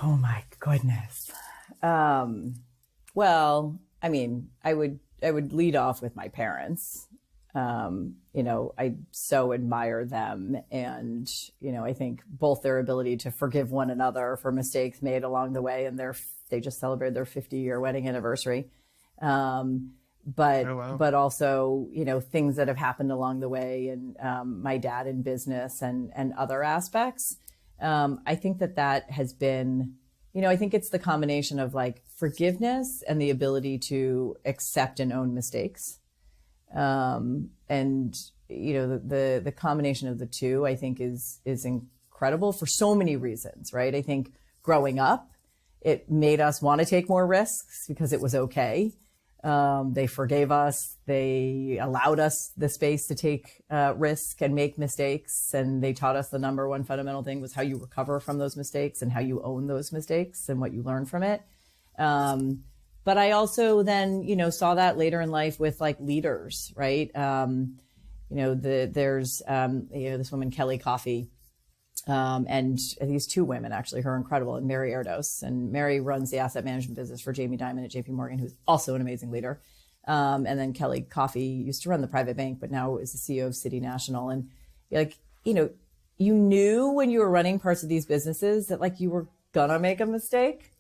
Oh my goodness. Well, I mean, I would lead off with my parents. I so admire them, and, I think both their ability to forgive one another for mistakes made along the way, and they just celebrated their 50-year wedding anniversary. But Oh, wow. but also, things that have happened along the way, and my dad in business and other aspects. I think that has been, I think it's the combination of like forgiveness and the ability to accept and own mistakes. And the combination of the two, I think, is incredible for so many reasons, right? I think growing up, it made us want to take more risks because it was okay. They forgave us. They allowed us the space to take risk and make mistakes. And they taught us the number one fundamental thing was how you recover from those mistakes and how you own those mistakes and what you learn from it. But I also then, saw that later in life with like leaders, right? There's this woman, Kelly Coffey, and these two women, actually, her incredible, and Mary Erdos. And Mary runs the asset management business for Jamie Dimon at JP Morgan, who's also an amazing leader. And then Kelly Coffey used to run the private bank, but now is the CEO of City National. And you knew when you were running parts of these businesses that like you were gonna make a mistake,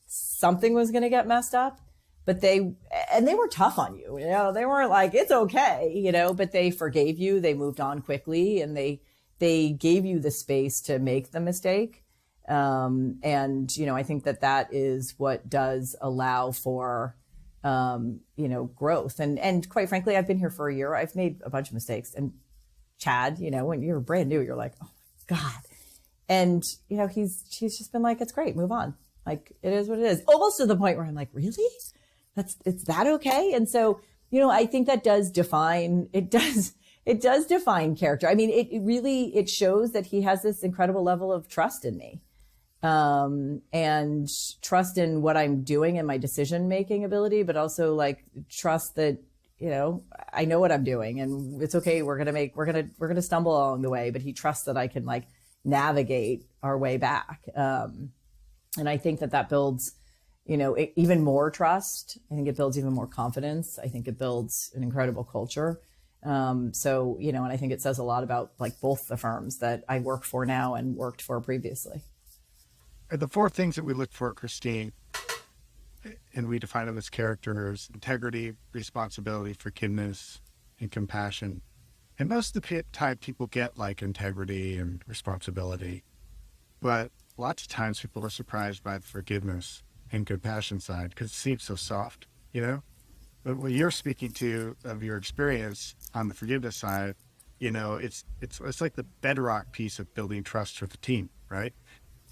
something was gonna get messed up. But they were tough on you. They weren't like, it's okay, but they forgave you. They moved on quickly, and they gave you the space to make the mistake. And, I think that is what does allow for, growth. And quite frankly, I've been here for a year. I've made a bunch of mistakes. And Chad, when you're brand new, you're like, oh my God. And, she's just been like, it's great, move on. Like, it is what it is. Almost to the point where I'm like, really? It's that okay? And so, I think that does define character. I mean, it shows that he has this incredible level of trust in me, and trust in what I'm doing and my decision-making ability, but also like trust that, I know what I'm doing and it's okay. We're going to stumble along the way, but he trusts that I can like navigate our way back. And I think that builds, even more trust. I think it builds even more confidence. I think it builds an incredible culture. And I think it says a lot about like both the firms that I work for now and worked for previously. The four things that we look for, Christine, and we define them as characters: integrity, responsibility, forgiveness, and compassion. And most of the time people get like integrity and responsibility, but lots of times people are surprised by the forgiveness and compassion side because it seems so soft, But what you're speaking to of your experience on the forgiveness side, it's like the bedrock piece of building trust for the team, right?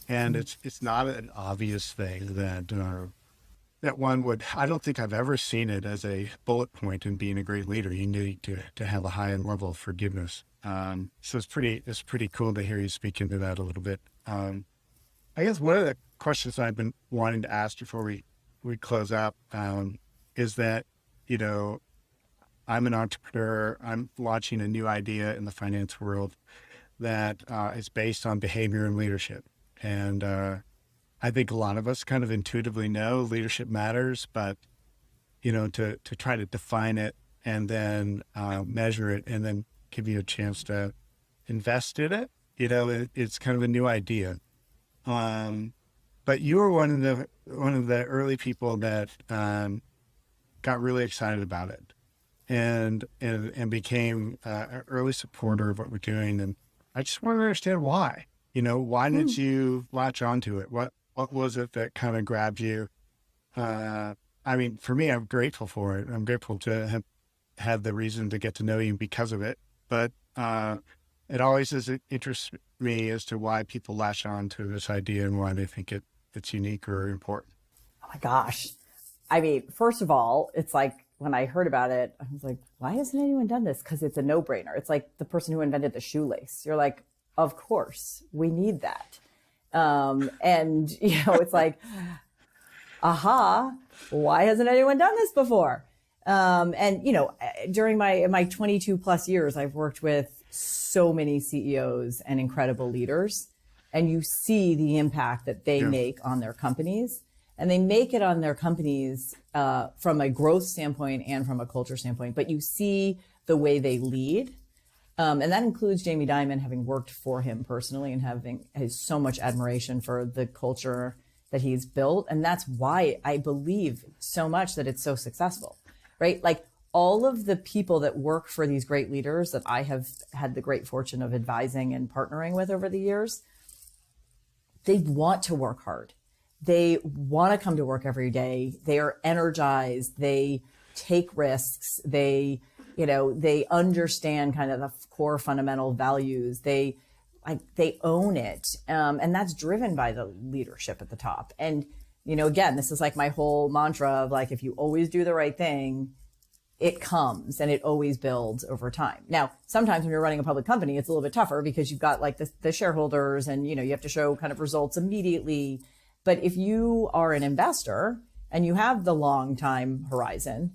And it's not an obvious thing that one would. I don't think I've ever seen it as a bullet point in being a great leader. You need to have a high level of forgiveness. So it's pretty cool to hear you speak into that a little bit. I guess one of the questions I've been wanting to ask before we close up is that, I'm an entrepreneur. I'm launching a new idea in the finance world that is based on behavior and leadership. And I think a lot of us kind of intuitively know leadership matters, but, to try to define it and then measure it and then give you a chance to invest in it, it's kind of a new idea. But you were one of the early people that got really excited about it and became an early supporter of what we're doing. And I just want to understand why. Why did you latch onto it? What was it that kind of grabbed you? I mean, for me, I'm grateful for it. I'm grateful to have had the reason to get to know you because of it. But it always interests me as to why people latch on to this idea and why they think it's unique or important. Oh my gosh. I mean, first of all, it's like when I heard about it, I was like, why hasn't anyone done this? Because it's a no-brainer. It's like the person who invented the shoelace. You're like, of course, we need that. And, it's like, aha, why hasn't anyone done this before? And, during my 22 plus years, I've worked with so many CEOs and incredible leaders, and you see the impact that they make on their companies. And they make it on their companies from a growth standpoint and from a culture standpoint, but you see the way they lead. And that includes Jamie Dimon, having worked for him personally and has so much admiration for the culture that he's built. And that's why I believe so much that it's so successful, right? Like all of the people that work for these great leaders that I have had the great fortune of advising and partnering with over the years, they want to work hard. They want to come to work every day. They are energized. They take risks. They understand kind of the core fundamental values. They own it. And that's driven by the leadership at the top. And, again, this is like my whole mantra of like, if you always do the right thing, it comes and it always builds over time. Now, sometimes when you're running a public company, it's a little bit tougher because you've got like the shareholders and, you have to show kind of results immediately. But if you are an investor and you have the long time horizon,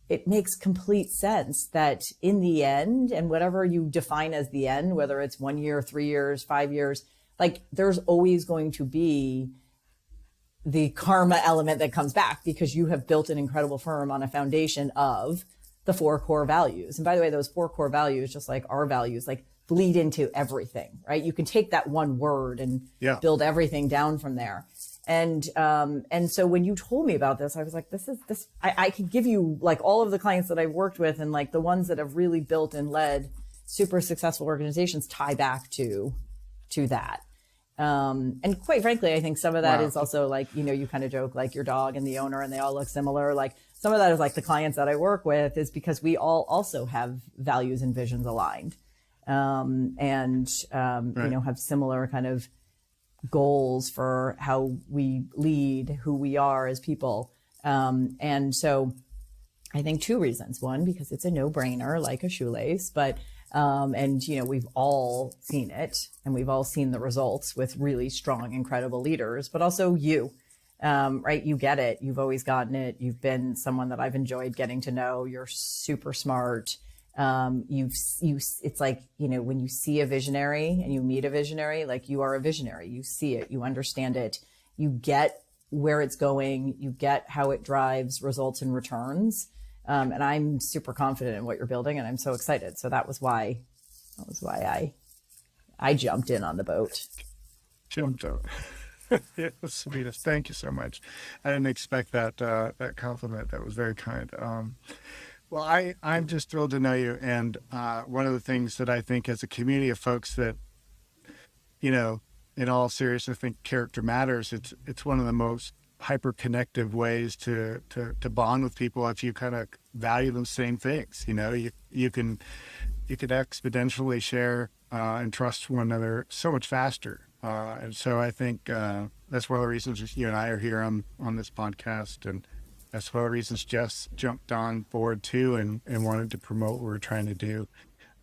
it makes complete sense that in the end, and whatever you define as the end, whether it's 1 year, 3 years, 5 years, like there's always going to be the karma element that comes back because you have built an incredible firm on a foundation of the 4 core values. And by the way, those 4 core values, just like our values, like bleed into everything, right? You can take that one word and build everything down from there. And so when you told me about this, I was like, I could give you like all of the clients that I've worked with and like the ones that have really built and led super successful organizations tie back to that. And quite frankly, I think some of that is also like, you kind of joke like your dog and the owner and they all look similar. Like some of that is like the clients that I work with is because we all also have values and visions aligned. Have similar kind of goals for how we lead, who we are as people. And so I think 2 reasons. One, because it's a no-brainer, like a shoelace, but, we've all seen it and we've all seen the results with really strong, incredible leaders, but also you, right? You get it. You've always gotten it. You've been someone that I've enjoyed getting to know. You're super smart. It's like, when you see a visionary and you meet a visionary, like you are a visionary, you see it, you understand it, you get where it's going, you get how it drives results and returns. And I'm super confident in what you're building and I'm so excited. So that was why I jumped in on the boat. Jumped out. Yeah, sweetest. Thank you so much. I didn't expect that compliment. That was very kind. Well, I'm just thrilled to know you. And one of the things that I think as a community of folks that, in all seriousness, I think character matters. It's one of the most hyper-connective ways to bond with people if you kind of value the same things. You can exponentially share and trust one another so much faster. And so I think that's one of the reasons you and I are here on this podcast. And that's one of the reasons Jess jumped on board too and wanted to promote what we're trying to do.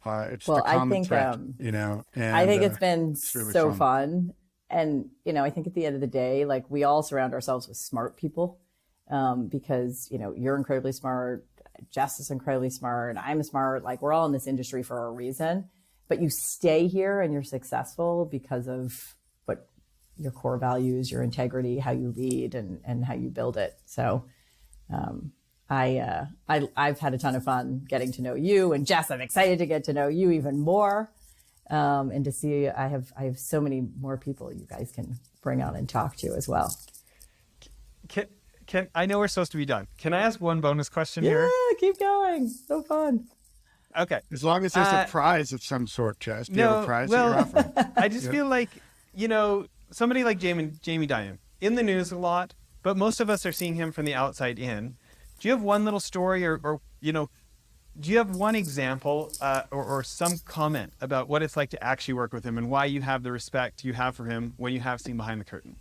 It's the common thread, and I think it's been really so fun. And, I think at the end of the day, like we all surround ourselves with smart people because, you're incredibly smart. Jess is incredibly smart. I'm smart. Like we're all in this industry for a reason, but you stay here and you're successful because of what your core values, your integrity, how you lead and how you build it. So, I've had a ton of fun getting to know you and Jess. I'm excited to get to know you even more. And to see, I have so many more people you guys can bring on and talk to as well. Can I know we're supposed to be done. Can I ask one bonus question here? Yeah, keep going. So fun. Okay. As long as there's a prize of some sort, Jess. Do you have a prize that you're offering? I just feel like, somebody like Jamie Dimon, in the news a lot, but most of us are seeing him from the outside in. Do you have one little story or do you have one example or some comment about what it's like to actually work with him and why you have the respect you have for him when you have seen behind the curtain?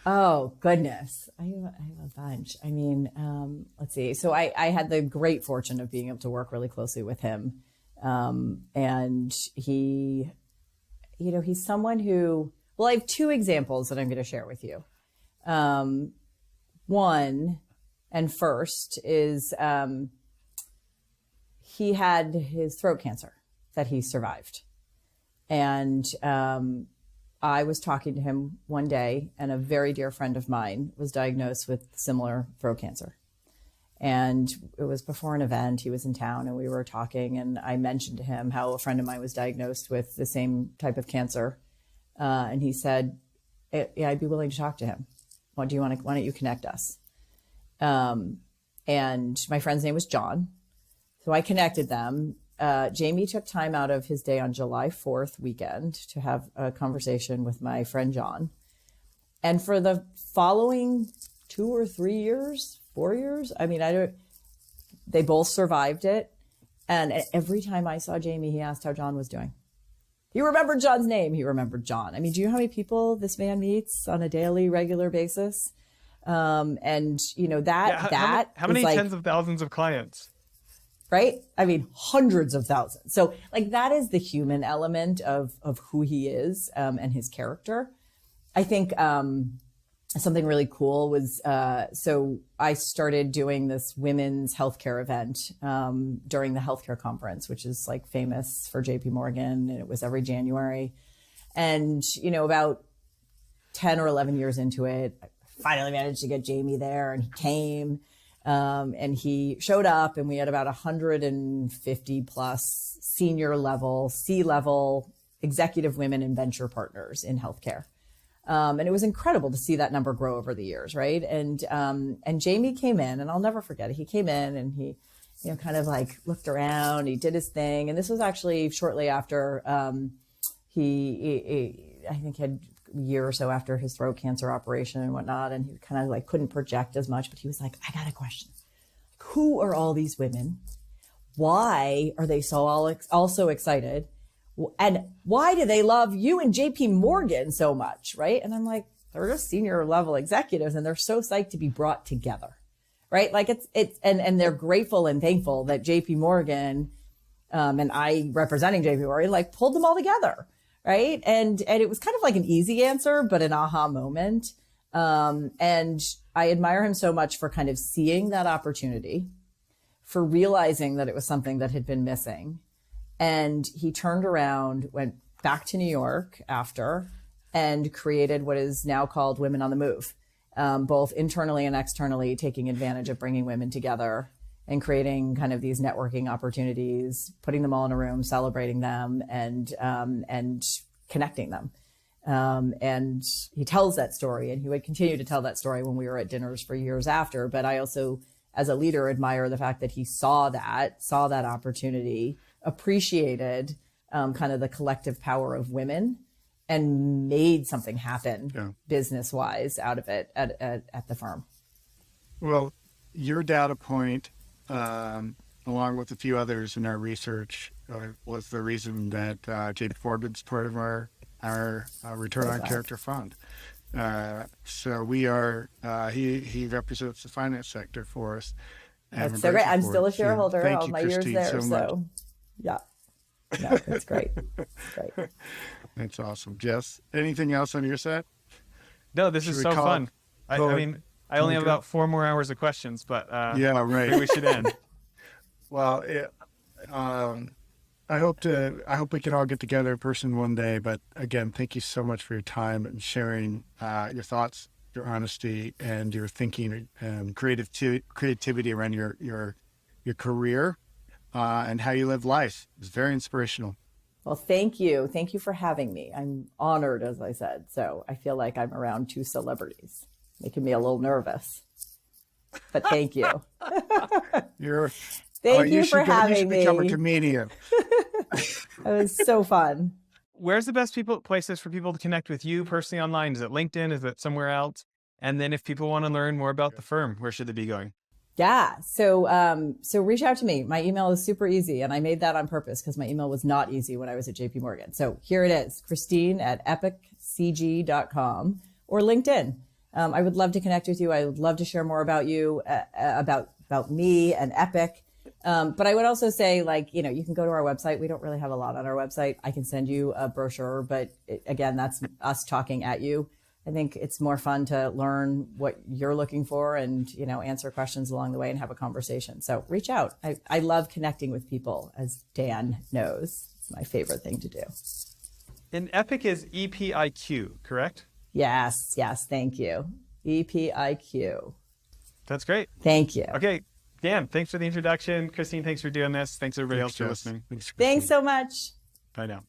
Oh, goodness. I have a bunch. I mean, let's see. So I had the great fortune of being able to work really closely with him. And he, he's someone who, well, I have 2 examples that I'm going to share with you. One and first is he had his throat cancer that he survived. And I was talking to him one day, and a very dear friend of mine was diagnosed with similar throat cancer. And it was before an event. He was in town and we were talking, and I mentioned to him how a friend of mine was diagnosed with the same type of cancer. And he said, yeah, I'd be willing to talk to him. why don't you connect us? And my friend's name was John. So I connected them. Jamie took time out of his day on July 4th weekend to have a conversation with my friend John. And for the following 2 or 3 years, 4 years, they both survived it. And every time I saw Jamie, he asked how John was doing. He remembered John's name. He remembered John. I mean, do you know how many people this man meets on a daily, regular basis? And you know, how many tens of thousands of clients? Right? I mean, hundreds of thousands. So like that is the human element of who he is, and his character. I think, something really cool was, so I started doing this women's healthcare event, during the healthcare conference, which is like famous for JP Morgan. And it was every January. And, you know, about 10 or 11 years into it, I finally managed to get Jamie there, and he came. And he showed up, and we had about 150 plus senior level, C-level executive women and venture partners in healthcare. And it was incredible to see that number grow over the years. Right. And Jamie came in, and I'll never forget it. He came in and he, you know, kind of like looked around, he did his thing. And this was actually shortly after, he I think had a year or so after his throat cancer operation and whatnot. And he kind of like couldn't project as much, but he was like, I got a question. Who are all these women? Why are they all so excited? And why do they love you and JP Morgan so much? Right. And I'm like, they're just senior level executives, and they're so psyched to be brought together. Right. Like and they're grateful and thankful that JP Morgan, and I representing JP Morgan, like pulled them all together. Right. And it was kind of like an easy answer, but an aha moment. And I admire him so much for kind of seeing that opportunity, for realizing that it was something that had been missing. And he turned around, went back to New York after, and created what is now called Women on the Move, both internally and externally, taking advantage of bringing women together and creating kind of these networking opportunities, putting them all in a room, celebrating them, and connecting them. And he tells that story, and he would continue to tell that story when we were at dinners for years after. But I also, as a leader, admire the fact that he saw that opportunity, appreciated kind of the collective power of women, and made something happen business-wise out of it at the firm. Well, your data point, along with a few others in our research, was the reason that JP Morgan's part of our return on character fund. So we are, he represents the finance sector for us. That's so great. I'm still a shareholder all my years there. So yeah, no, it's great. It's great. That's awesome. Jess, anything else on your side? No, this is so fun. I mean, I only have about 4 more hours of questions, but yeah, right. Maybe we should end. Well, I hope we can all get together in person one day. But again, thank you so much for your time and sharing your thoughts, your honesty, and your thinking and creativity around your career and how you live life. It's very inspirational. Well, thank you. Thank you for having me. I'm honored, as I said. So I feel like I'm around 2 celebrities, making me a little nervous. But thank you. Thank you for having me. You should become a comedian. It was so fun. Where's the best places for people to connect with you personally online? Is it LinkedIn? Is it somewhere else? And then if people want to learn more about the firm, where should they be going? Yeah. So reach out to me. My email is super easy. And I made that on purpose because my email was not easy when I was at JP Morgan. So here it is, Christine@epiccg.com or LinkedIn. I would love to connect with you. I would love to share more about you, about me and Epic. But I would also say, like, you know, you can go to our website. We don't really have a lot on our website. I can send you a brochure, but again, that's us talking at you. I think it's more fun to learn what you're looking for and, you know, answer questions along the way and have a conversation. So reach out. I love connecting with people, as Dan knows. It's my favorite thing to do. And Epic is EPIQ, correct? Yes. Thank you. EPIQ. That's great. Thank you. Okay. Dan, thanks for the introduction. Christine, thanks for doing this. Thanks everybody else for listening. Thanks so much. Bye now.